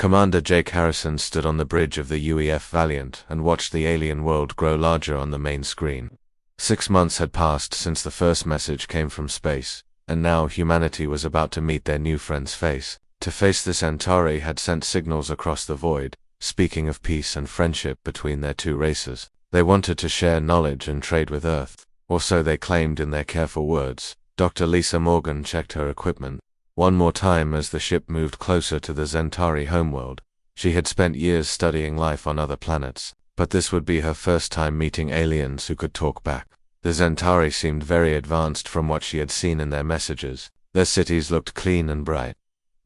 Commander Jake Harrison stood on the bridge of the UEF Valiant and watched the alien world grow larger on the main screen. 6 months had passed since the first message came from space, and now humanity was about to meet their new friend's face. To face this, Centauri had sent signals across the void, speaking of peace and friendship between their two races. They wanted to share knowledge and trade with Earth, or so they claimed in their careful words. Dr. Lisa Morgan checked her equipment one more time as the ship moved closer to the Centauri homeworld. She had spent years studying life on other planets, but this would be her first time meeting aliens who could talk back. The Centauri seemed very advanced from what she had seen in their messages. Their cities looked clean and bright,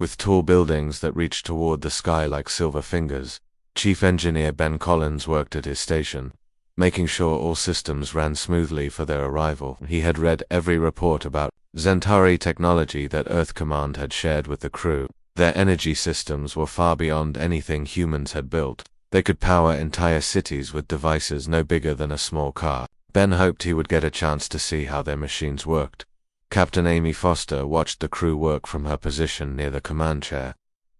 with tall buildings that reached toward the sky like silver fingers. Chief Engineer Ben Collins worked at his station, making sure all systems ran smoothly for their arrival. He had read every report about Centauri technology that Earth Command had shared with the crew. Their energy systems were far beyond anything humans had built. They could power entire cities with devices no bigger than a small car. Ben hoped he would get a chance to see how their machines worked. Captain Amy Foster watched the crew work from her position near the command chair.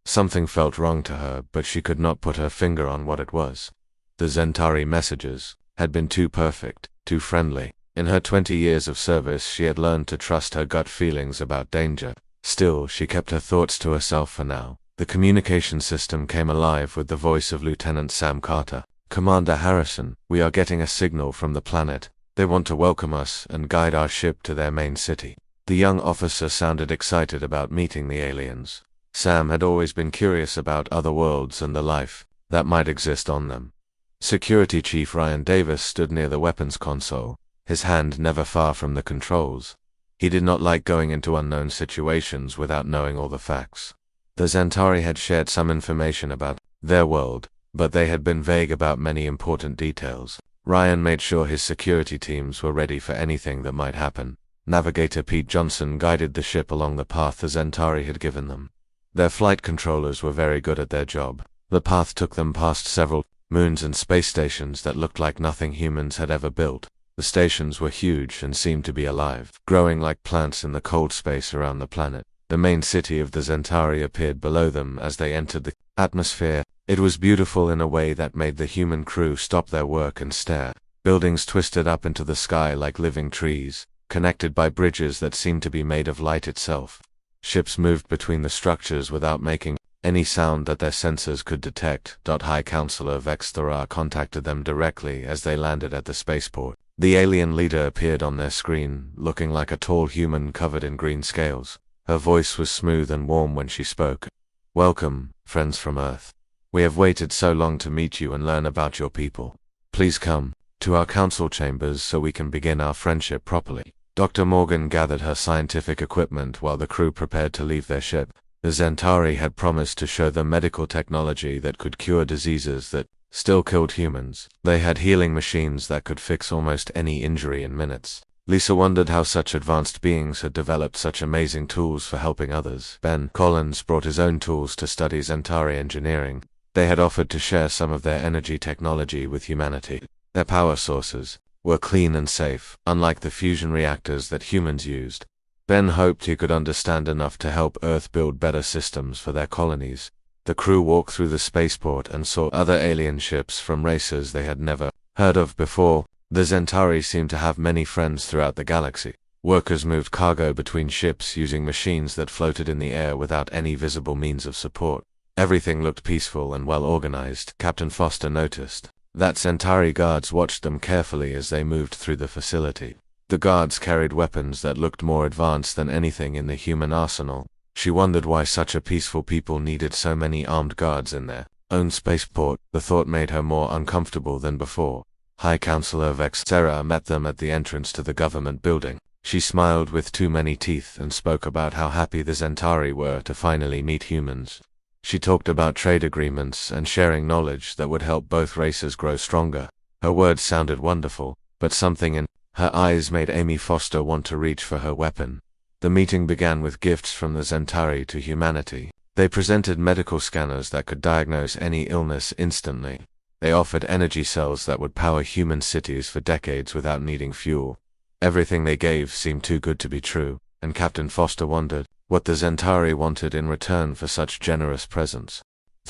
Something felt wrong to her, but she could not put her finger on what it was. The Centauri messages had been too perfect, too friendly. In her 20 years of service, she had learned to trust her gut feelings about danger. Still, she kept her thoughts to herself for now. The communication system came alive with the voice of Lieutenant Sam Carter. "Commander Harrison, we are getting a signal from the planet. They want to welcome us and guide our ship to their main city." The young officer sounded excited about meeting the aliens. Sam had always been curious about other worlds and the life that might exist on them. Security Chief Ryan Davis stood near the weapons console, his hand never far from the controls. He did not like going into unknown situations without knowing all the facts. The Centauri had shared some information about their world, but they had been vague about many important details. Ryan made sure his security teams were ready for anything that might happen. Navigator Pete Johnson guided the ship along the path the Centauri had given them. Their flight controllers were very good at their job. The path took them past several moons and space stations that looked like nothing humans had ever built. The stations were huge and seemed to be alive, growing like plants in the cold space around the planet. The main city of the Centauri appeared below them as they entered the atmosphere. It was beautiful in a way that made the human crew stop their work and stare. Buildings twisted up into the sky like living trees, connected by bridges that seemed to be made of light itself. Ships moved between the structures without making any sound that their sensors could detect. High Counselor Vex Thora contacted them directly as they landed at the spaceport. The alien leader appeared on their screen, looking like a tall human covered in green scales. Her voice was smooth and warm when she spoke. "Welcome, friends from Earth. We have waited so long to meet you and learn about your people. Please come to our council chambers so we can begin our friendship properly." Dr. Morgan gathered her scientific equipment while the crew prepared to leave their ship. The Centauri had promised to show them medical technology that could cure diseases that still killed humans. They had healing machines that could fix almost any injury in minutes. Lisa wondered how such advanced beings had developed such amazing tools for helping others. Ben Collins brought his own tools to study Centauri engineering. They had offered to share some of their energy technology with humanity. Their power sources were clean and safe, unlike the fusion reactors that humans used. Ben hoped he could understand enough to help Earth build better systems for their colonies. The crew walked through the spaceport and saw other alien ships from races they had never heard of before. The Centauri seemed to have many friends throughout the galaxy. Workers moved cargo between ships using machines that floated in the air without any visible means of support. Everything looked peaceful and well organized. Captain Foster noticed that Centauri guards watched them carefully as they moved through the facility. The guards carried weapons that looked more advanced than anything in the human arsenal. She wondered why such a peaceful people needed so many armed guards in their own spaceport. The thought made her more uncomfortable than before. High Counselor Vex Thora met them at the entrance to the government building. She smiled with too many teeth and spoke about how happy the Centauri were to finally meet humans. She talked about trade agreements and sharing knowledge that would help both races grow stronger. Her words sounded wonderful, but something in her eyes made Amy Foster want to reach for her weapon. The meeting began with gifts from the Centauri to humanity. They presented medical scanners that could diagnose any illness instantly. They offered energy cells that would power human cities for decades without needing fuel. Everything they gave seemed too good to be true, and Captain Foster wondered what the Centauri wanted in return for such generous presents.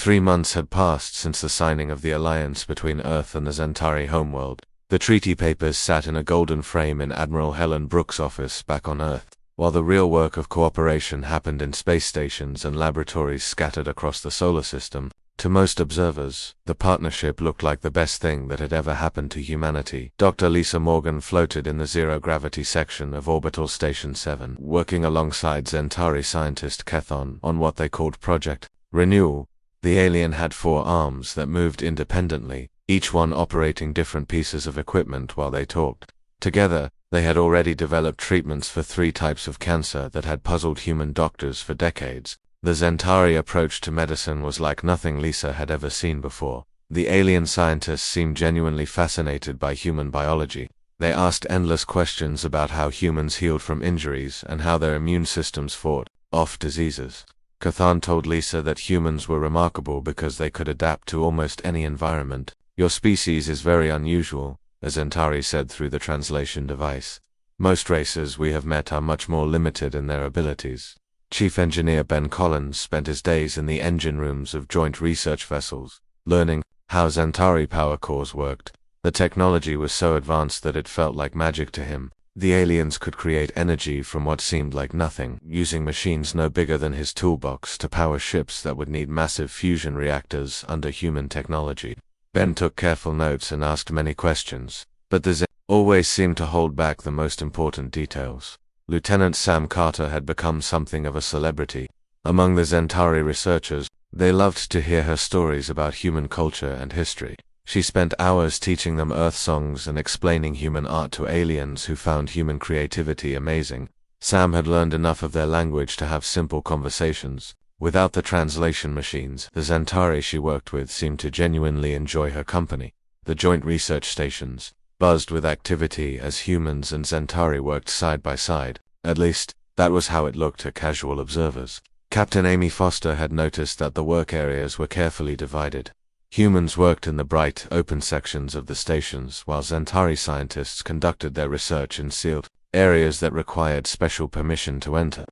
3 months had passed since the signing of the alliance between Earth and the Zentari homeworld. The treaty papers sat in a golden frame in Admiral Helen Brooks' office back on Earth, while the real work of cooperation happened in space stations and laboratories scattered across the solar system. To most observers, the partnership looked like the best thing that had ever happened to humanity. Dr. Lisa Morgan floated in the zero-gravity section of Orbital Station 7, working alongside Zentari scientist Kethon on what they called Project Renewal. The alien had 4 arms that moved independently, each one operating different pieces of equipment while they talked. Together, they had already developed treatments for 3 types of cancer that had puzzled human doctors for decades. The Zentari approach to medicine was like nothing Lisa had ever seen before. The alien scientists seemed genuinely fascinated by human biology. They asked endless questions about how humans healed from injuries and how their immune systems fought off diseases. Kethon told Lisa that humans were remarkable because they could adapt to almost any environment. "Your species is very unusual," a Zentari said through the translation device. "Most races we have met are much more limited in their abilities." Chief Engineer Ben Collins spent his days in the engine rooms of joint research vessels, learning how Zentari power cores worked. The technology was so advanced that it felt like magic to him. The aliens could create energy from what seemed like nothing, using machines no bigger than his toolbox to power ships that would need massive fusion reactors under human technology. Ben took careful notes and asked many questions, but the Zentari always seemed to hold back the most important details. Lieutenant Sam Carter had become something of a celebrity among the Zentari researchers. They loved to hear her stories about human culture and history. She spent hours teaching them Earth songs and explaining human art to aliens who found human creativity amazing. Sam had learned enough of their language to have simple conversations. Without the translation machines, the Zentari she worked with seemed to genuinely enjoy her company. The joint research stations buzzed with activity as humans and Zentari worked side by side. At least, that was how it looked to casual observers. Captain Amy Foster had noticed that the work areas were carefully divided. Humans worked in the bright, open sections of the stations, while Zentari scientists conducted their research in sealed areas that required special permission to enter.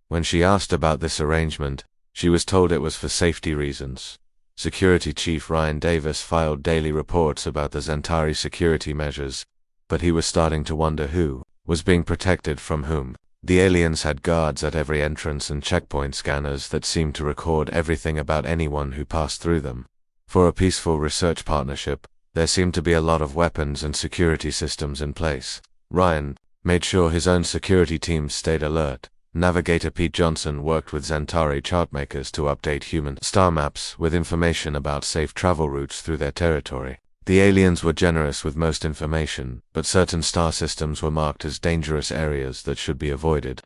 When she asked about this arrangement, she was told it was for safety reasons. Security Chief Ryan Davis filed daily reports about the Zentari security measures, but he was starting to wonder who was being protected from whom. The aliens had guards at every entrance and checkpoint scanners that seemed to record everything about anyone who passed through them. For a peaceful research partnership, there seemed to be a lot of weapons and security systems in place. Ryan made sure his own security teams stayed alert. Navigator Pete Johnson worked with Zentari chartmakers to update human star maps with information about safe travel routes through their territory. The aliens were generous with most information, but certain star systems were marked as dangerous areas that should be avoided.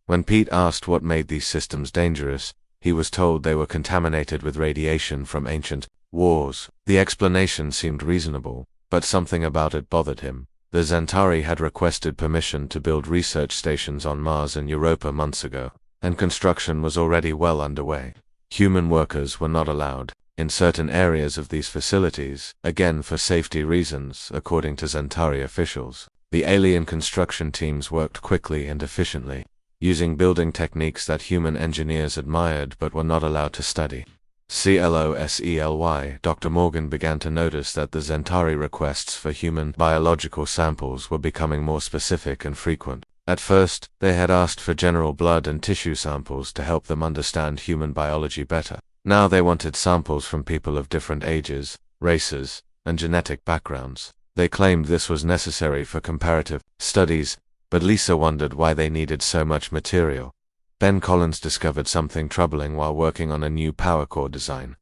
When Pete asked what made these systems dangerous, he was told they were contaminated with radiation from ancient wars. The explanation seemed reasonable, but something about it bothered him. The Zentari had requested permission to build research stations on Mars and Europa months ago, and construction was already well underway. Human workers were not allowed in certain areas of these facilities, again for safety reasons, according to Zentari officials. The alien construction teams worked quickly and efficiently, using building techniques that human engineers admired but were not allowed to study. CLOSELY, Dr. Morgan began to notice that the Zentari requests for human biological samples were becoming more specific and frequent. At first, they had asked for general blood and tissue samples to help them understand human biology better. Now they wanted samples from people of different ages, races, and genetic backgrounds. They claimed this was necessary for comparative studies, but Lisa wondered why they needed so much material. Ben Collins discovered something troubling while working on a new power core design.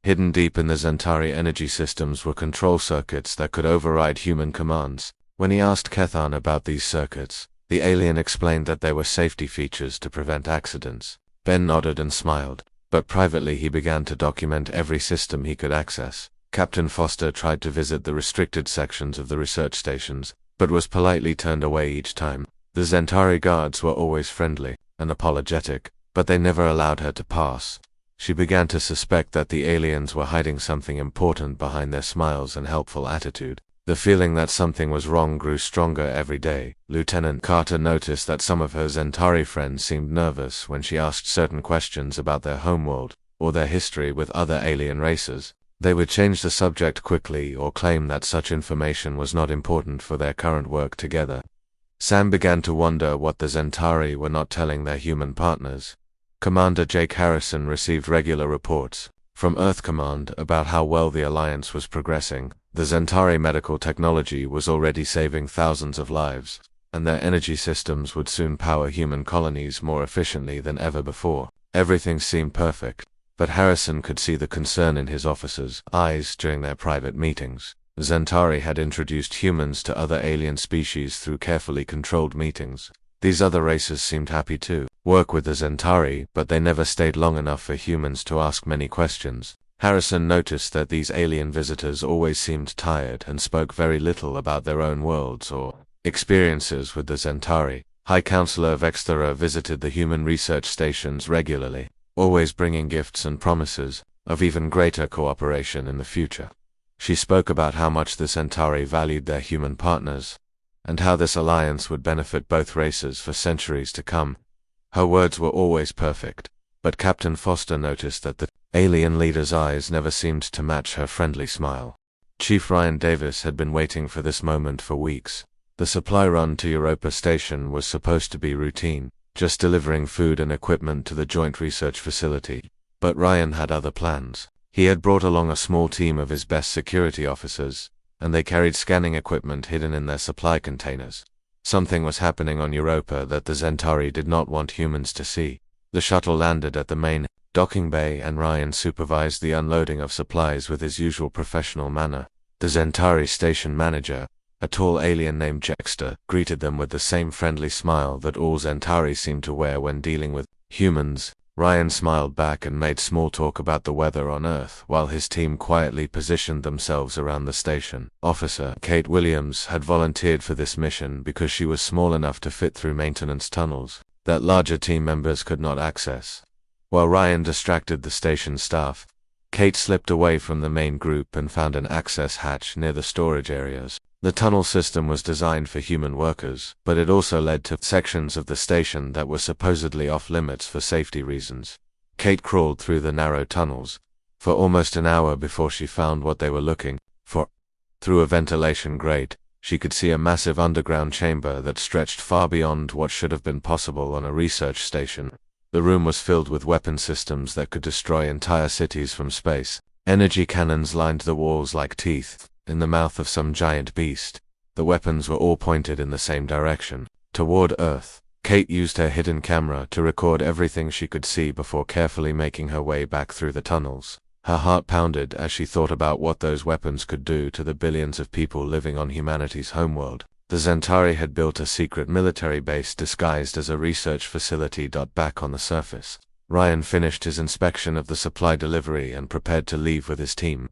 Hidden deep in the Zentari energy systems were control circuits that could override human commands. When he asked Kethon about these circuits, the alien explained that they were safety features to prevent accidents. Ben nodded and smiled, but privately he began to document every system he could access. Captain Foster tried to visit the restricted sections of the research stations, but was politely turned away each time. The Zentari guards were always friendly and apologetic, but they never allowed her to pass. She began to suspect that the aliens were hiding something important behind their smiles and helpful attitude. The feeling that something was wrong grew stronger every day. Lieutenant Carter noticed that some of her Zentari friends seemed nervous when she asked certain questions about their homeworld. or their history with other alien races. They would change the subject quickly or claim that such information was not important for their current work together. Sam began to wonder what the Zentari were not telling their human partners. Commander Jake Harrison received regular reports from Earth Command about how well the Alliance was progressing. The Zentari medical technology was already saving thousands of lives, and their energy systems would soon power human colonies more efficiently than ever before. Everything seemed perfect, but Harrison could see the concern in his officers' eyes during their private meetings. Zentari had introduced humans to other alien species through carefully controlled meetings. These other races seemed happy to work with the Zentari, but they never stayed long enough for humans to ask many questions. Harrison noticed that these alien visitors always seemed tired and spoke very little about their own worlds or experiences with the Zentari. High Counselor Vexthera visited the human research stations regularly, always bringing gifts and promises of even greater cooperation in the future. She spoke about how much the Zentari valued their human partners, and how this alliance would benefit both races for centuries to come. Her words were always perfect, but Captain Foster noticed that the alien leader's eyes never seemed to match her friendly smile. Chief Ryan Davis had been waiting for this moment for weeks. The supply run to Europa Station was supposed to be routine, just delivering food and equipment to the Joint Research Facility. But Ryan had other plans. He had brought along a small team of his best security officers, and they carried scanning equipment hidden in their supply containers. Something was happening on Europa that the Zentari did not want humans to see. The shuttle landed at the main docking bay, and Ryan supervised the unloading of supplies with his usual professional manner. The Zentari station manager, a tall alien named Jexter, greeted them with the same friendly smile that all Zentari seemed to wear when dealing with humans. Ryan smiled back and made small talk about the weather on Earth while his team quietly positioned themselves around the station. Officer Kate Williams had volunteered for this mission because she was small enough to fit through maintenance tunnels that larger team members could not access. While Ryan distracted the station staff, Kate slipped away from the main group and found an access hatch near the storage areas. The tunnel system was designed for human workers, but it also led to sections of the station that were supposedly off-limits for safety reasons. Kate crawled through the narrow tunnels for almost an hour before she found what they were looking for. Through a ventilation grate, she could see a massive underground chamber that stretched far beyond what should have been possible on a research station. The room was filled with weapon systems that could destroy entire cities from space. Energy cannons lined the walls like teeth in the mouth of some giant beast. The weapons were all pointed in the same direction, toward Earth. Kate used her hidden camera to record everything she could see before carefully making her way back through the tunnels. Her heart pounded as she thought about what those weapons could do to the billions of people living on humanity's homeworld. The Zentari had built a secret military base disguised as a research facility. Back on the surface, Ryan finished his inspection of the supply delivery and prepared to leave with his team.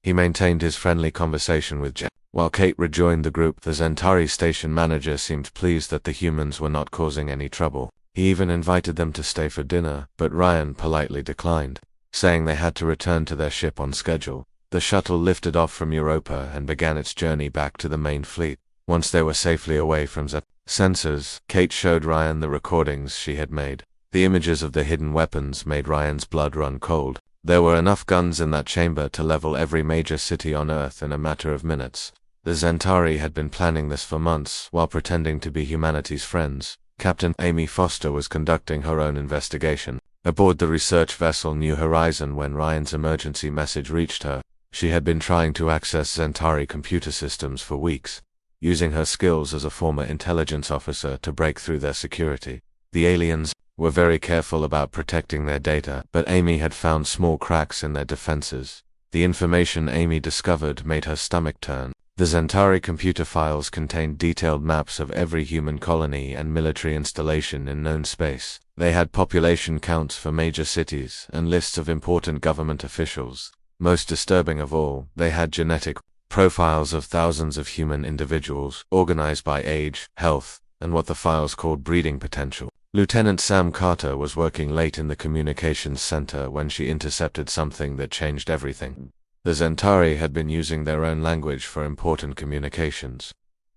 He maintained his friendly conversation with Jack. While Kate rejoined the group, the Zentari station manager seemed pleased that the humans were not causing any trouble. He even invited them to stay for dinner, but Ryan politely declined, saying they had to return to their ship on schedule. The shuttle lifted off from Europa and began its journey back to the main fleet. Once they were safely away from the sensors, Kate showed Ryan the recordings she had made. The images of the hidden weapons made Ryan's blood run cold. There were enough guns in that chamber to level every major city on Earth in a matter of minutes. The Zentari had been planning this for months while pretending to be humanity's friends. Captain Amy Foster was conducting her own investigation aboard the research vessel New Horizon when Ryan's emergency message reached her. She had been trying to access Zentari computer systems for weeks, using her skills as a former intelligence officer to break through their security. The aliens were very careful about protecting their data, but Amy had found small cracks in their defenses. The information Amy discovered made her stomach turn. The Zentari computer files contained detailed maps of every human colony and military installation in known space. They had population counts for major cities and lists of important government officials. Most disturbing of all, they had genetic profiles of thousands of human individuals, organized by age, health, and what the files called breeding potential. Lieutenant Sam Carter was working late in the communications center when she intercepted something that changed everything. The Zentari had been using their own language for important communications.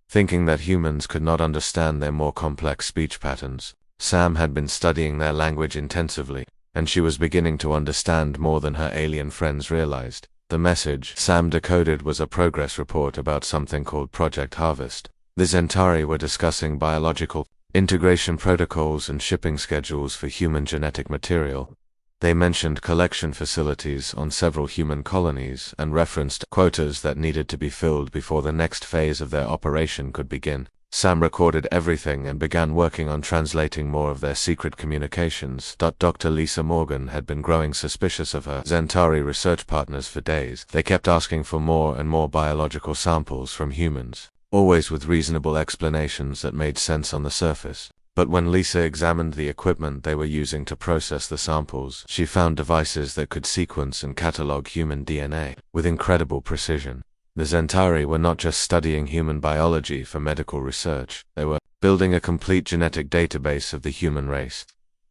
Thinking that humans could not understand their more complex speech patterns, Sam had been studying their language intensively. and she was beginning to understand more than her alien friends realized. The message Sam decoded was a progress report about something called Project Harvest. The Zentari were discussing biological integration protocols and shipping schedules for human genetic material. They mentioned collection facilities on several human colonies and referenced quotas that needed to be filled before the next phase of their operation could begin. Sam recorded everything and began working on translating more of their secret communications. Dr. Lisa Morgan had been growing suspicious of her Zentari research partners for days. They kept asking for more and more biological samples from humans, always with reasonable explanations that made sense on the surface. But when Lisa examined the equipment they were using to process the samples, she found devices that could sequence and catalog human DNA with incredible precision. The Zentari were not just studying human biology for medical research, they were building a complete genetic database of the human race.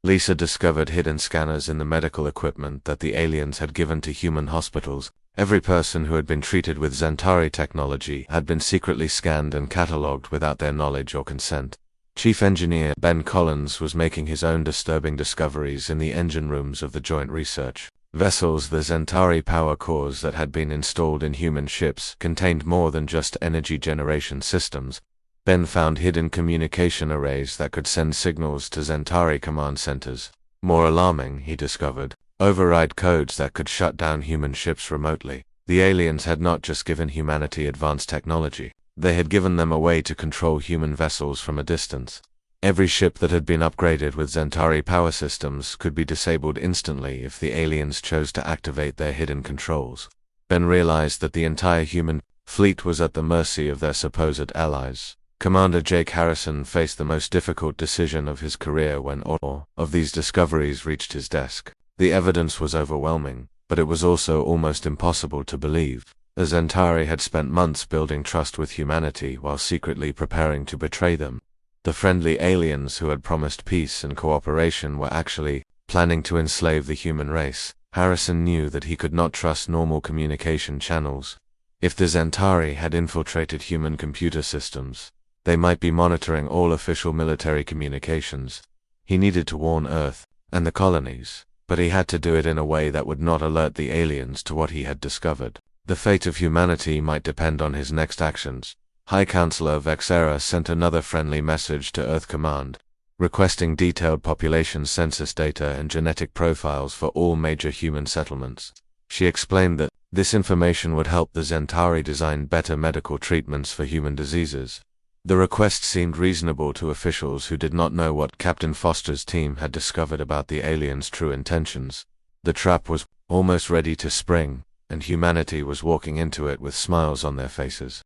Lisa discovered hidden scanners in the medical equipment that the aliens had given to human hospitals. Every person who had been treated with Zentari technology had been secretly scanned and catalogued without their knowledge or consent. Chief Engineer Ben Collins was making his own disturbing discoveries in the engine rooms of the joint research vessels. The Zentari power cores that had been installed in human ships contained more than just energy generation systems. Ben found hidden communication arrays that could send signals to Zentari command centers. More alarming, he discovered, override codes that could shut down human ships remotely. The aliens had not just given humanity advanced technology, they had given them a way to control human vessels from a distance. Every ship that had been upgraded with Zentari power systems could be disabled instantly if the aliens chose to activate their hidden controls. Ben realized that the entire human fleet was at the mercy of their supposed allies. Commander Jake Harrison faced the most difficult decision of his career when all of these discoveries reached his desk. The evidence was overwhelming, but it was also almost impossible to believe. The Zentari had spent months building trust with humanity while secretly preparing to betray them. The friendly aliens who had promised peace and cooperation were actually planning to enslave the human race. Harrison knew that he could not trust normal communication channels. If the Zentari had infiltrated human computer systems, they might be monitoring all official military communications. He needed to warn Earth and the colonies, but he had to do it in a way that would not alert the aliens to what he had discovered. The fate of humanity might depend on his next actions. High Counselor Vexera sent another friendly message to Earth Command, requesting detailed population census data and genetic profiles for all major human settlements. She explained that this information would help the Zentari design better medical treatments for human diseases. The request seemed reasonable to officials who did not know what Captain Foster's team had discovered about the aliens' true intentions. The trap was almost ready to spring, and humanity was walking into it with smiles on their faces.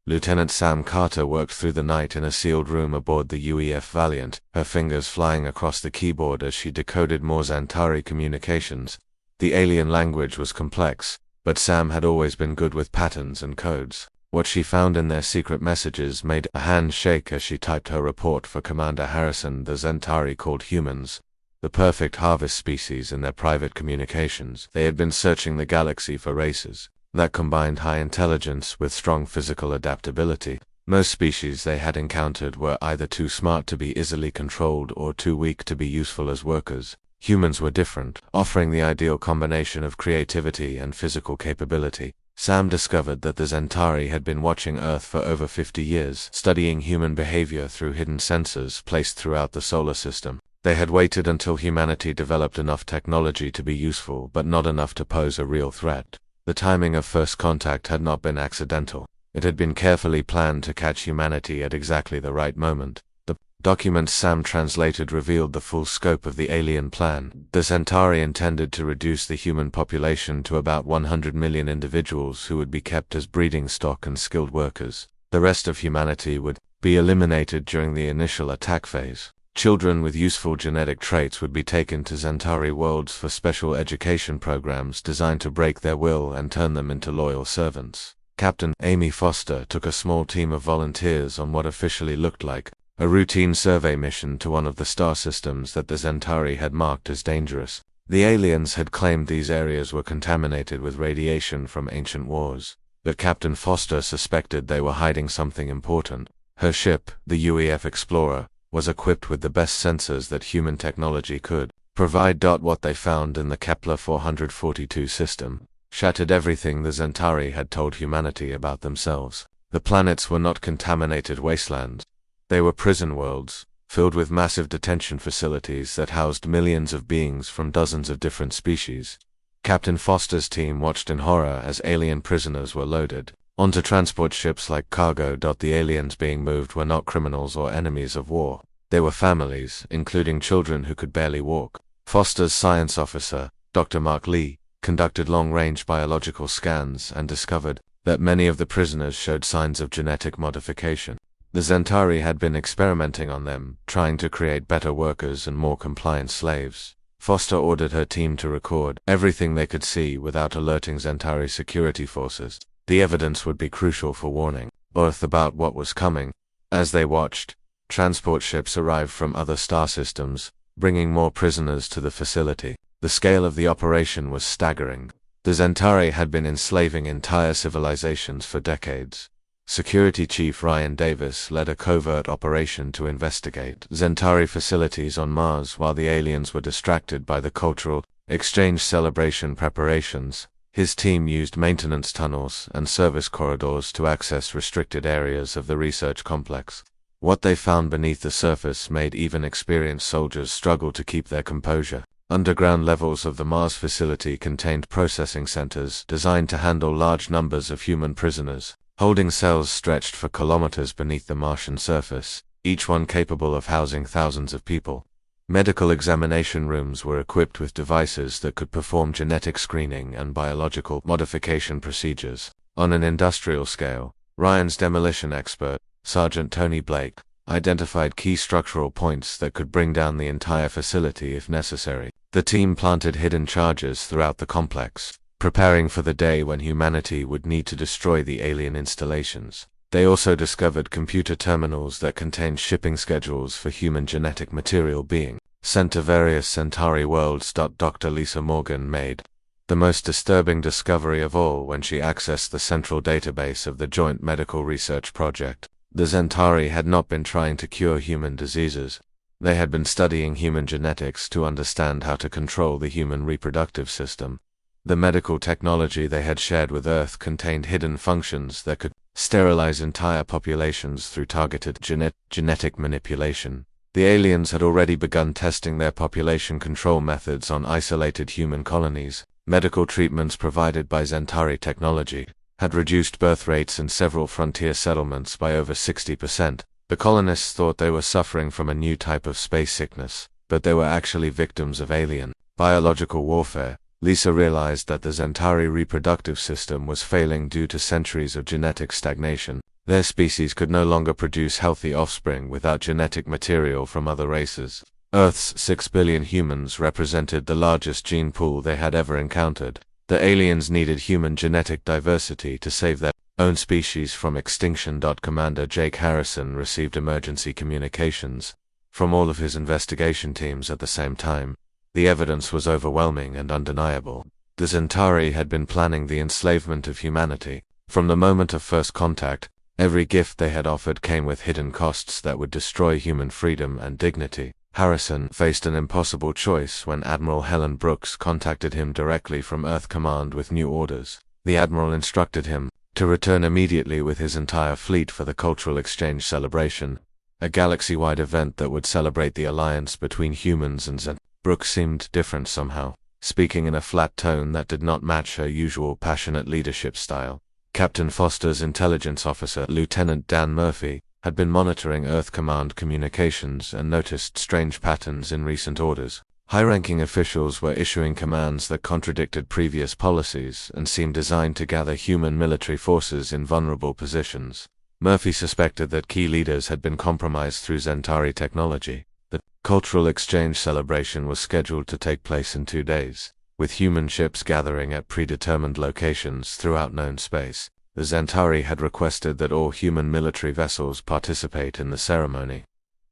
Lieutenant Sam Carter worked through the night in a sealed room aboard the UEF Valiant, her fingers flying across the keyboard as she decoded more Zentari communications. The alien language was complex, but Sam had always been good with patterns and codes. What she found in their secret messages made a hand shake as she typed her report for Commander Harrison. The Zentari called humans the perfect harvest species in their private communications. They had been searching the galaxy for races that combined high intelligence with strong physical adaptability. Most species they had encountered were either too smart to be easily controlled or too weak to be useful as workers. Humans were different, offering the ideal combination of creativity and physical capability. Sam discovered that the Zentari had been watching Earth for over 50 years, studying human behavior through hidden sensors placed throughout the solar system. They had waited until humanity developed enough technology to be useful, but not enough to pose a real threat. The timing of first contact had not been accidental. It had been carefully planned to catch humanity at exactly the right moment. The documents Sam translated revealed the full scope of the alien plan. The Zentari intended to reduce the human population to about 100 million individuals who would be kept as breeding stock and skilled workers. The rest of humanity would be eliminated during the initial attack phase. Children with useful genetic traits would be taken to Zentari worlds for special education programs designed to break their will and turn them into loyal servants. Captain Amy Foster took a small team of volunteers on what officially looked like a routine survey mission to one of the star systems that the Zentari had marked as dangerous. The aliens had claimed these areas were contaminated with radiation from ancient wars, but Captain Foster suspected they were hiding something important. Her ship, the UEF Explorer, was equipped with the best sensors that human technology could Provide. What they found in the Kepler 442 system shattered everything the Zentari had told humanity about themselves. The planets were not contaminated wastelands. They were prison worlds, filled with massive detention facilities that housed millions of beings from dozens of different species. Captain Foster's team watched in horror as alien prisoners were loaded onto transport ships like cargo. The aliens being moved were not criminals or enemies of war. They were families, including children who could barely walk. Foster's science officer, Dr. Mark Lee, conducted long-range biological scans and discovered that many of the prisoners showed signs of genetic modification. The Zentari had been experimenting on them, trying to create better workers and more compliant slaves. Foster ordered her team to record everything they could see without alerting Zentari security forces. The evidence would be crucial for warning Earth about what was coming. As they watched, transport ships arrived from other star systems, bringing more prisoners to the facility. The scale of the operation was staggering. The Zentari had been enslaving entire civilizations for decades. Security Chief Ryan Davis led a covert operation to investigate Zentari facilities on Mars while the aliens were distracted by the cultural exchange celebration preparations. His team used maintenance tunnels and service corridors to access restricted areas of the research complex. What they found beneath the surface made even experienced soldiers struggle to keep their composure. Underground levels of the Mars facility contained processing centers designed to handle large numbers of human prisoners, holding cells stretched for kilometers beneath the Martian surface, each one capable of housing thousands of people. Medical examination rooms were equipped with devices that could perform genetic screening and biological modification procedures. On an industrial scale, Ryan's demolition expert, Sergeant Tony Blake, identified key structural points that could bring down the entire facility if necessary. The team planted hidden charges throughout the complex, preparing for the day when humanity would need to destroy the alien installations. They also discovered computer terminals that contained shipping schedules for human genetic material being sent to various Centauri worlds. Dr. Lisa Morgan made the most disturbing discovery of all when she accessed the central database of the Joint Medical Research Project. The Zentari had not been trying to cure human diseases. They had been studying human genetics to understand how to control the human reproductive system. The medical technology they had shared with Earth contained hidden functions that could sterilize entire populations through targeted genetic manipulation. The aliens had already begun testing their population control methods on isolated human colonies. Medical treatments provided by Zentari technology had reduced birth rates in several frontier settlements by over 60%. The colonists thought they were suffering from a new type of space sickness, but they were actually victims of alien biological warfare. Lisa realized that the Zentari reproductive system was failing due to centuries of genetic stagnation. Their species could no longer produce healthy offspring without genetic material from other races. Earth's 6 billion humans represented the largest gene pool they had ever encountered. The aliens needed human genetic diversity to save their own species from extinction. Commander Jake Harrison received emergency communications from all of his investigation teams at the same time. The evidence was overwhelming and undeniable. The Zentari had been planning the enslavement of humanity. From the moment of first contact, every gift they had offered came with hidden costs that would destroy human freedom and dignity. Harrison faced an impossible choice when Admiral Helen Brooks contacted him directly from Earth Command with new orders. The Admiral instructed him to return immediately with his entire fleet for the cultural exchange celebration, a galaxy-wide event that would celebrate the alliance between humans and Zent. Brooks seemed different somehow, speaking in a flat tone that did not match her usual passionate leadership style. Captain Foster's intelligence officer, Lieutenant Dan Murphy, had been monitoring Earth Command communications and noticed strange patterns in recent orders. High-ranking officials were issuing commands that contradicted previous policies and seemed designed to gather human military forces in vulnerable positions. Murphy suspected that key leaders had been compromised through Zentari technology. The cultural exchange celebration was scheduled to take place in 2 days, with human ships gathering at predetermined locations throughout known space. The Zentari had requested that all human military vessels participate in the ceremony,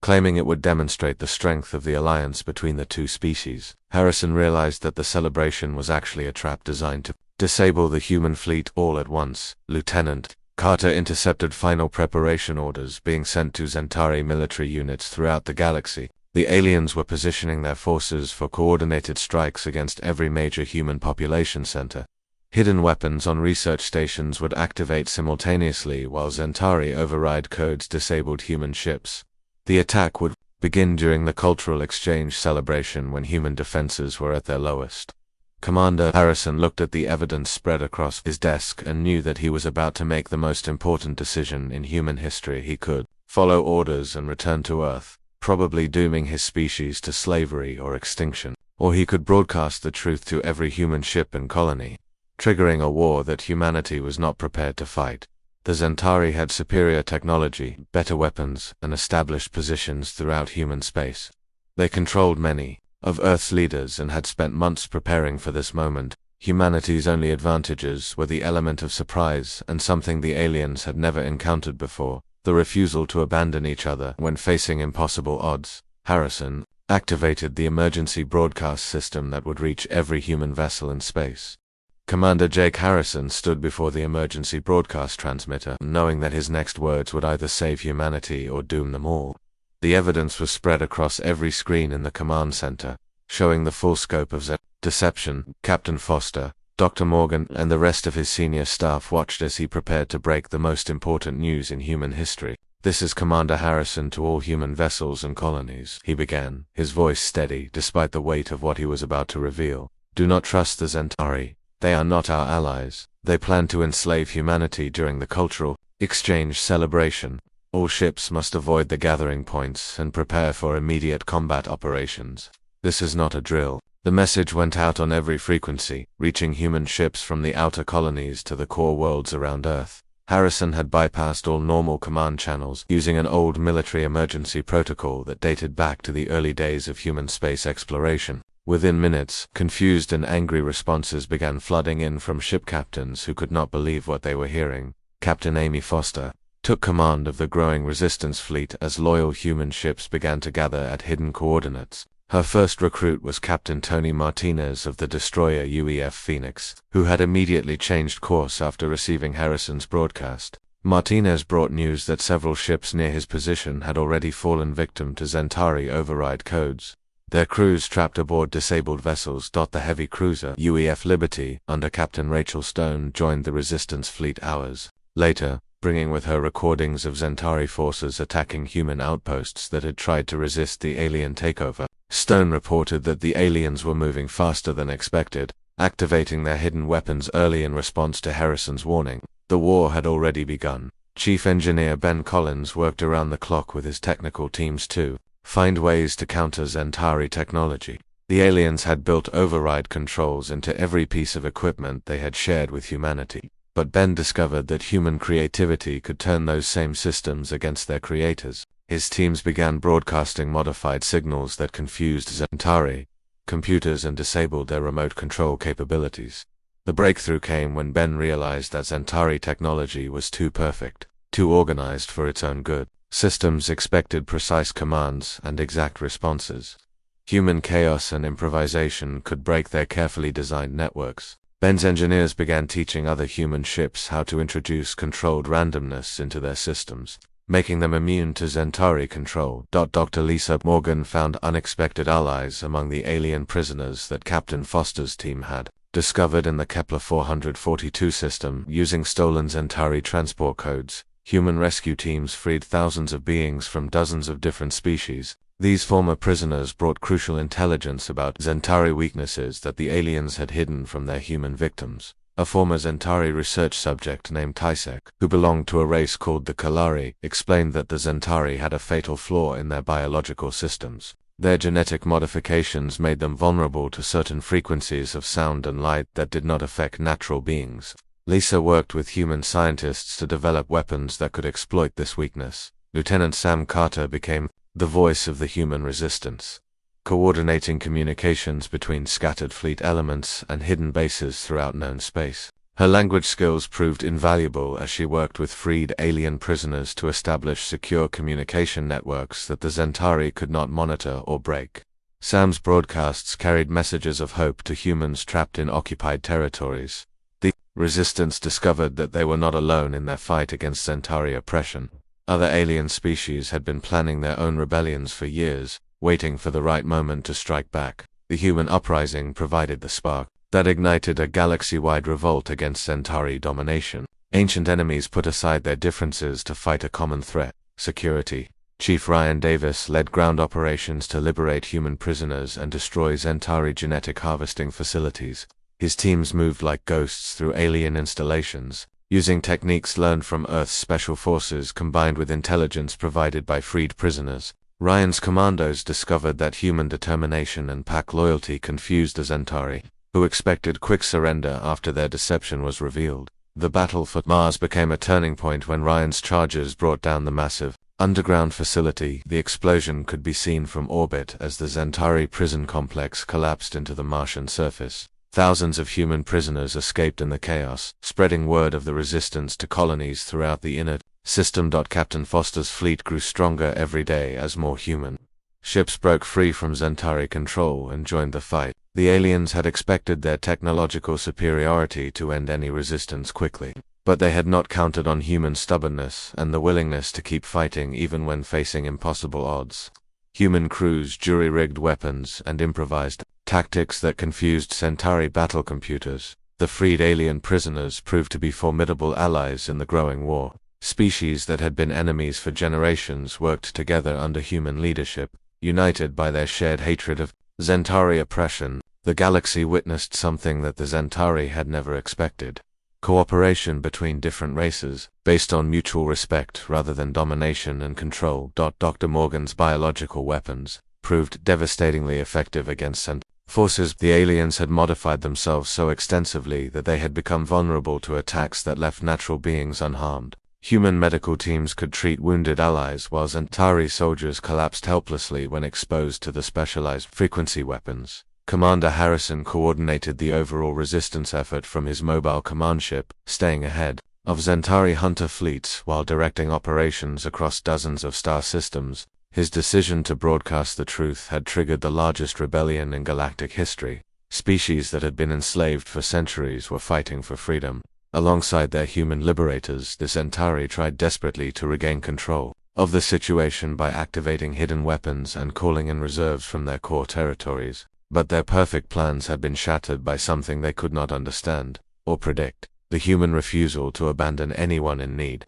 claiming it would demonstrate the strength of the alliance between the two species. Harrison realized that the celebration was actually a trap designed to disable the human fleet all at once. Lieutenant Carter intercepted final preparation orders being sent to Zentari military units throughout the galaxy. The aliens were positioning their forces for coordinated strikes against every major human population center. Hidden weapons on research stations would activate simultaneously while Zentari override codes disabled human ships. The attack would begin during the cultural exchange celebration when human defenses were at their lowest. Commander Harrison looked at the evidence spread across his desk and knew that he was about to make the most important decision in human history. He could follow orders and return to Earth, probably dooming his species to slavery or extinction, or he could broadcast the truth to every human ship and colony, triggering a war that humanity was not prepared to fight. The Zentari had superior technology, better weapons, and established positions throughout human space. They controlled many of Earth's leaders and had spent months preparing for this moment. Humanity's only advantages were the element of surprise and something the aliens had never encountered before, the refusal to abandon each other when facing impossible odds. Harrison activated the emergency broadcast system that would reach every human vessel in space. Commander Jake Harrison stood before the emergency broadcast transmitter, knowing that his next words would either save humanity or doom them all. The evidence was spread across every screen in the command center, showing the full scope of deception. Captain Foster, Dr. Morgan, and the rest of his senior staff watched as he prepared to break the most important news in human history. "This is Commander Harrison to all human vessels and colonies," he began, his voice steady despite the weight of what he was about to reveal. "Do not trust the Zentari. They are not our allies. They plan to enslave humanity during the cultural exchange celebration. All ships must avoid the gathering points and prepare for immediate combat operations. This is not a drill." The message went out on every frequency, reaching human ships from the outer colonies to the core worlds around Earth. Harrison had bypassed all normal command channels, using an old military emergency protocol that dated back to the early days of human space exploration. Within minutes, confused and angry responses began flooding in from ship captains who could not believe what they were hearing. Captain Amy Foster took command of the growing resistance fleet as loyal human ships began to gather at hidden coordinates. Her first recruit was Captain Tony Martinez of the destroyer UEF Phoenix, who had immediately changed course after receiving Harrison's broadcast. Martinez brought news that several ships near his position had already fallen victim to Zentari override codes. Their crews trapped aboard disabled vessels. The heavy cruiser UEF Liberty, under Captain Rachel Stone, joined the resistance fleet hours later, bringing with her recordings of Zentari forces attacking human outposts that had tried to resist the alien takeover. Stone reported that the aliens were moving faster than expected, activating their hidden weapons early in response to Harrison's warning. The war had already begun. Chief Engineer Ben Collins worked around the clock with his technical teams to find ways to counter Zentari technology. The aliens had built override controls into every piece of equipment they had shared with humanity. But Ben discovered that human creativity could turn those same systems against their creators. His teams began broadcasting modified signals that confused Zentari computers and disabled their remote control capabilities. The breakthrough came when Ben realized that Zentari technology was too perfect, too organized for its own good. Systems expected precise commands and exact responses. Human chaos and improvisation could break their carefully designed networks. Ben's engineers began teaching other human ships how to introduce controlled randomness into their systems, making them immune to Zentari control. Dr. Lisa Morgan found unexpected allies among the alien prisoners that Captain Foster's team had discovered in the Kepler 442 system. Using stolen Zentari transport codes, human rescue teams freed thousands of beings from dozens of different species. These former prisoners brought crucial intelligence about Zentari weaknesses that the aliens had hidden from their human victims. A former Zentari research subject named Tysek, who belonged to a race called the Kalari, explained that the Zentari had a fatal flaw in their biological systems. Their genetic modifications made them vulnerable to certain frequencies of sound and light that did not affect natural beings. Lisa worked with human scientists to develop weapons that could exploit this weakness. Lieutenant Sam Carter became the voice of the human resistance, coordinating communications between scattered fleet elements and hidden bases throughout known space. Her language skills proved invaluable as she worked with freed alien prisoners to establish secure communication networks that the Zentari could not monitor or break. Sam's broadcasts carried messages of hope to humans trapped in occupied territories. The resistance discovered that they were not alone in their fight against Zentari oppression. Other alien species had been planning their own rebellions for years, waiting for the right moment to strike back. The human uprising provided the spark that ignited a galaxy-wide revolt against Centauri domination. Ancient enemies put aside their differences to fight a common threat: security. Chief Ryan Davis led ground operations to liberate human prisoners and destroy Centauri genetic harvesting facilities. His teams moved like ghosts through alien installations, using techniques learned from Earth's special forces combined with intelligence provided by freed prisoners. Ryan's commandos discovered that human determination and pack loyalty confused the Centauri, who expected quick surrender after their deception was revealed. The battle for Mars became a turning point when Ryan's charges brought down the massive underground facility. The explosion could be seen from orbit as the Centauri prison complex collapsed into the Martian surface. Thousands of human prisoners escaped in the chaos, spreading word of the resistance to colonies throughout the inner system. Captain Foster's fleet grew stronger every day as more human ships broke free from Centauri control and joined the fight. The aliens had expected their technological superiority to end any resistance quickly, but they had not counted on human stubbornness and the willingness to keep fighting even when facing impossible odds. Human crews, jury-rigged weapons, and improvised tactics that confused Centauri battle computers. The freed alien prisoners proved to be formidable allies in the growing war. Species that had been enemies for generations worked together under human leadership, united by their shared hatred of Centauri oppression. The galaxy witnessed something that the Centauri had never expected: cooperation between different races, based on mutual respect rather than domination and control. Dr. Morgan's biological weapons proved devastatingly effective against Centauri forces. The aliens had modified themselves so extensively that they had become vulnerable to attacks that left natural beings unharmed. Human medical teams could treat wounded allies, while Centauri soldiers collapsed helplessly when exposed to the specialized frequency weapons. Commander Harrison coordinated the overall resistance effort from his mobile command ship, staying ahead of Centauri hunter fleets while directing operations across dozens of star systems. His decision to broadcast the truth had triggered the largest rebellion in galactic history. Species that had been enslaved for centuries were fighting for freedom. Alongside their human liberators, the Centauri tried desperately to regain control of the situation by activating hidden weapons and calling in reserves from their core territories. But their perfect plans had been shattered by something they could not understand or predict: the human refusal to abandon anyone in need.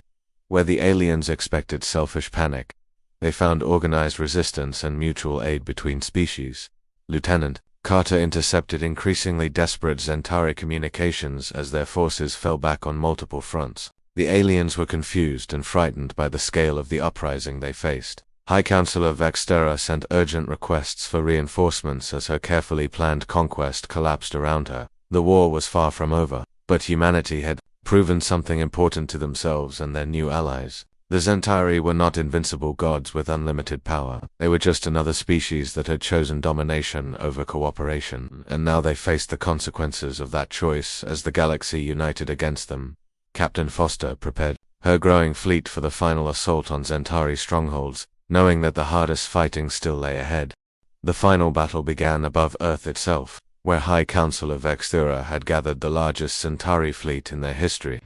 Where the aliens expected selfish panic, they found organized resistance and mutual aid between species. Lieutenant Carter intercepted increasingly desperate Centauri communications as their forces fell back on multiple fronts. The aliens were confused and frightened by the scale of the uprising they faced. High Counselor Vextera sent urgent requests for reinforcements as her carefully planned conquest collapsed around her. The war was far from over, but humanity had proven something important to themselves and their new allies. The Centauri were not invincible gods with unlimited power. They were just another species that had chosen domination over cooperation, and now they faced the consequences of that choice as the galaxy united against them. Captain Foster prepared her growing fleet for the final assault on Centauri strongholds, knowing that the hardest fighting still lay ahead. The final battle began above Earth itself, where High Counselor Vextera had gathered the largest Centauri fleet in their history.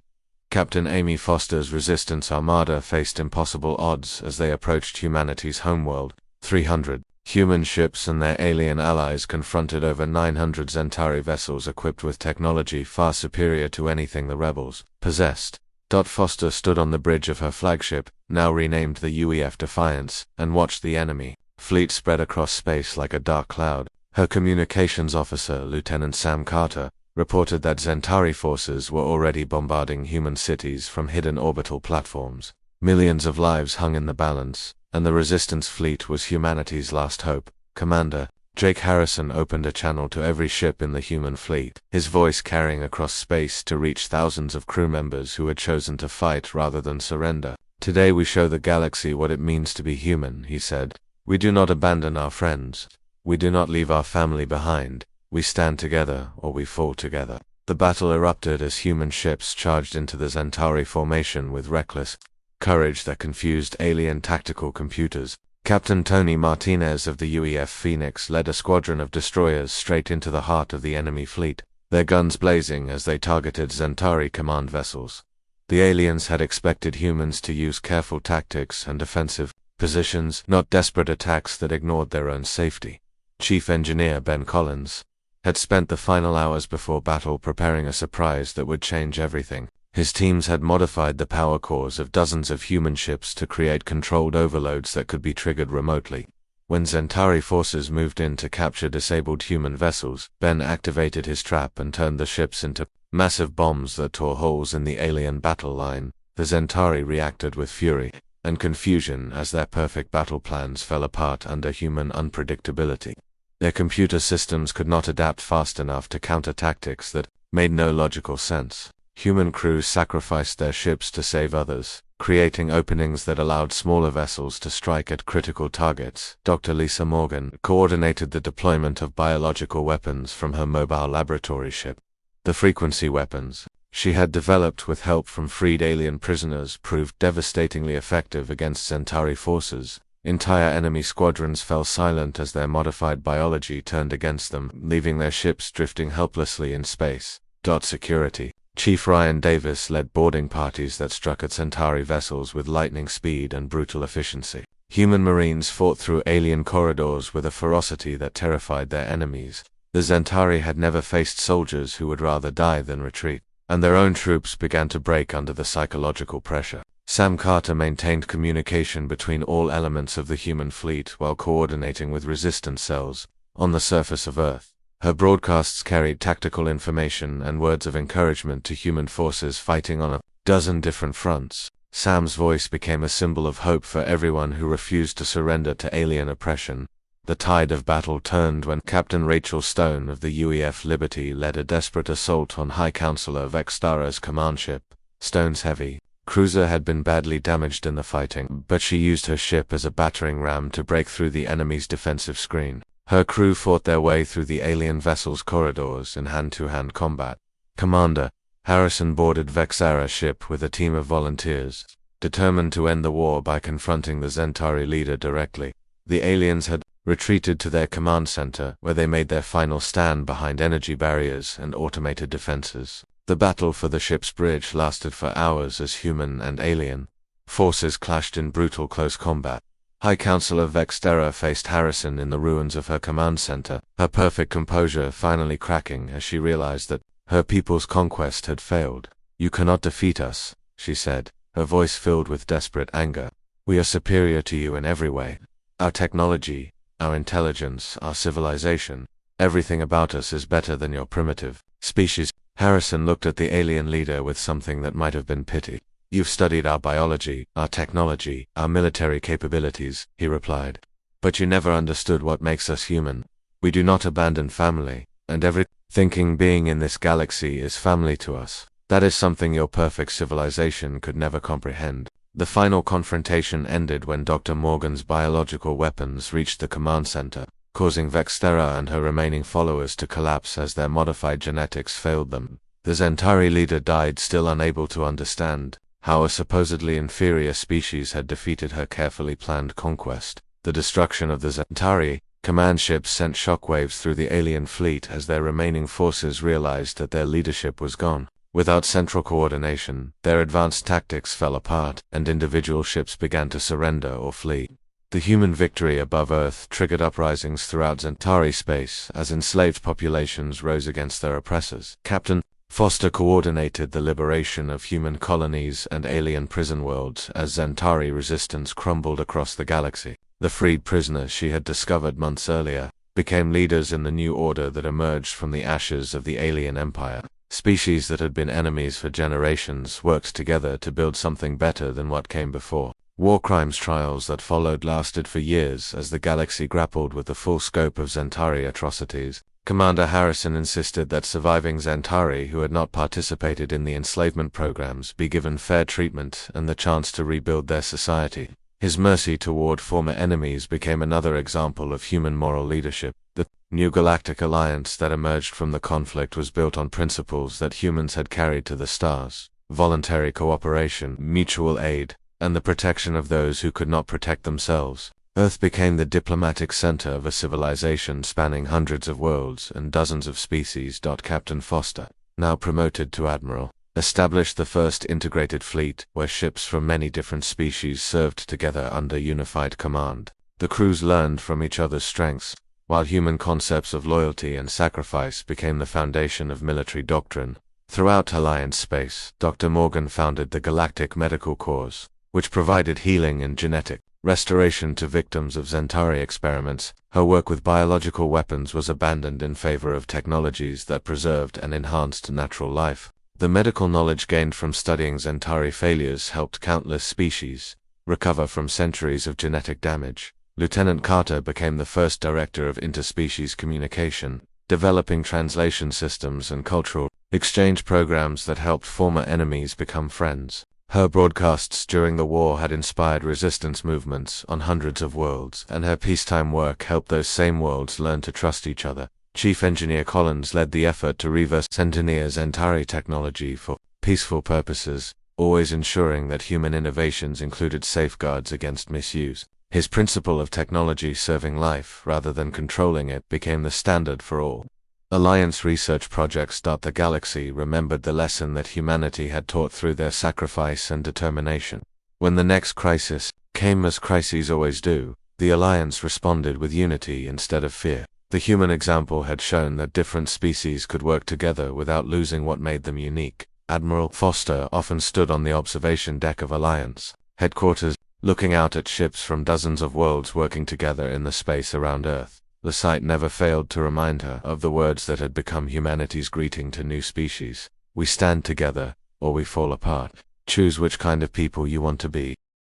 Captain Amy Foster's Resistance Armada faced impossible odds as they approached humanity's homeworld. 300 human ships and their alien allies confronted over 900 Centauri vessels equipped with technology far superior to anything the rebels possessed. Foster stood on the bridge of her flagship, now renamed the UEF Defiance, and watched the enemy fleet spread across space like a dark cloud. Her communications officer, Lieutenant Sam Carter, reported that Centauri forces were already bombarding human cities from hidden orbital platforms. Millions of lives hung in the balance, and the Resistance fleet was humanity's last hope. Commander Jake Harrison opened a channel to every ship in the human fleet, his voice carrying across space to reach thousands of crew members who had chosen to fight rather than surrender. "Today we show the galaxy what it means to be human," he said. "We do not abandon our friends. We do not leave our family behind. We stand together, or we fall together." The battle erupted as human ships charged into the Centauri formation with reckless courage that confused alien tactical computers. Captain Tony Martinez of the UEF Phoenix led a squadron of destroyers straight into the heart of the enemy fleet, their guns blazing as they targeted Centauri command vessels. The aliens had expected humans to use careful tactics and defensive positions, not desperate attacks that ignored their own safety. Chief Engineer Ben Collins had spent the final hours before battle preparing a surprise that would change everything. His teams had modified the power cores of dozens of human ships to create controlled overloads that could be triggered remotely. When Zentari forces moved in to capture disabled human vessels, Ben activated his trap and turned the ships into massive bombs that tore holes in the alien battle line. The Zentari reacted with fury and confusion as their perfect battle plans fell apart under human unpredictability. Their computer systems could not adapt fast enough to counter tactics that made no logical sense. Human crews sacrificed their ships to save others, creating openings that allowed smaller vessels to strike at critical targets. Dr. Lisa Morgan coordinated the deployment of biological weapons from her mobile laboratory ship. The frequency weapons she had developed with help from freed alien prisoners proved devastatingly effective against Zentari forces. Entire enemy squadrons fell silent as their modified biology turned against them, leaving their ships drifting helplessly in space. Security. Chief Ryan Davis led boarding parties that struck at Centauri vessels with lightning speed and brutal efficiency. Human marines fought through alien corridors with a ferocity that terrified their enemies. The Zentari had never faced soldiers who would rather die than retreat, and their own troops began to break under the psychological pressure. Sam Carter maintained communication between all elements of the human fleet while coordinating with resistance cells on the surface of Earth. Her broadcasts carried tactical information and words of encouragement to human forces fighting on a dozen different fronts. Sam's voice became a symbol of hope for everyone who refused to surrender to alien oppression. The tide of battle turned when Captain Rachel Stone of the UEF Liberty led a desperate assault on High Counselor Vextara's command ship. Stone's heavy cruiser had been badly damaged in the fighting, but she used her ship as a battering ram to break through the enemy's defensive screen. Her crew fought their way through the alien vessel's corridors in hand-to-hand combat. Commander Harrison boarded Vexara's ship with a team of volunteers, determined to end the war by confronting the Zentari leader directly. The aliens had retreated to their command center, where they made their final stand behind energy barriers and automated defenses. The battle for the ship's bridge lasted for hours as human and alien forces clashed in brutal close combat. High Counselor Vextara faced Harrison in the ruins of her command center, her perfect composure finally cracking as she realized that her people's conquest had failed. "You cannot defeat us," she said, her voice filled with desperate anger. "We are superior to you in every way. Our technology, our intelligence, our civilization, everything about us is better than your primitive species." Harrison looked at the alien leader with something that might have been pity. "You've studied our biology, our technology, our military capabilities," he replied. "But you never understood what makes us human. We do not abandon family, and every thinking being in this galaxy is family to us. That is something your perfect civilization could never comprehend." The final confrontation ended when Dr. Morgan's biological weapons reached the command center, causing Vextara and her remaining followers to collapse as their modified genetics failed them. The Zentari leader died, still unable to understand how a supposedly inferior species had defeated her carefully planned conquest. The destruction of the Zentari command ships sent shockwaves through the alien fleet as their remaining forces realized that their leadership was gone. Without central coordination, their advanced tactics fell apart, and individual ships began to surrender or flee. The human victory above Earth triggered uprisings throughout Zentari space as enslaved populations rose against their oppressors. Captain Foster coordinated the liberation of human colonies and alien prison worlds as Zentari resistance crumbled across the galaxy. The freed prisoners she had discovered months earlier became leaders in the new order that emerged from the ashes of the alien empire. Species that had been enemies for generations worked together to build something better than what came before. War crimes trials that followed lasted for years as the galaxy grappled with the full scope of Zentari atrocities. Commander Harrison insisted that surviving Zentari who had not participated in the enslavement programs be given fair treatment and the chance to rebuild their society. His mercy toward former enemies became another example of human moral leadership. The new galactic alliance that emerged from the conflict was built on principles that humans had carried to the stars: voluntary cooperation, mutual aid, and the protection of those who could not protect themselves. Earth became the diplomatic center of a civilization spanning hundreds of worlds and dozens of species. Captain Foster, now promoted to admiral, established the first integrated fleet, where ships from many different species served together under unified command. The crews learned from each other's strengths, while human concepts of loyalty and sacrifice became the foundation of military doctrine. Throughout Alliance space, Dr. Morgan founded the Galactic Medical Corps, which provided healing and genetic restoration to victims of Zentari experiments. Her work with biological weapons was abandoned in favor of technologies that preserved and enhanced natural life. The medical knowledge gained from studying Zentari failures helped countless species recover from centuries of genetic damage. Lieutenant Carter became the first director of interspecies communication, developing translation systems and cultural exchange programs that helped former enemies become friends. Her broadcasts during the war had inspired resistance movements on hundreds of worlds, and her peacetime work helped those same worlds learn to trust each other. Chief Engineer Collins led the effort to reverse Centennial Zentari technology for peaceful purposes, always ensuring that human innovations included safeguards against misuse. His principle of technology serving life rather than controlling it became the standard for all Alliance research projects. The galaxy remembered the lesson that humanity had taught through their sacrifice and determination. When the next crisis came, as crises always do, the Alliance responded with unity instead of fear. The human example had shown that different species could work together without losing what made them unique. Admiral Foster often stood on the observation deck of Alliance headquarters, looking out at ships from dozens of worlds working together in the space around Earth. The sight never failed to remind her of the words that had become humanity's greeting to new species. We stand together, or we fall apart. Choose which kind of people you want to be.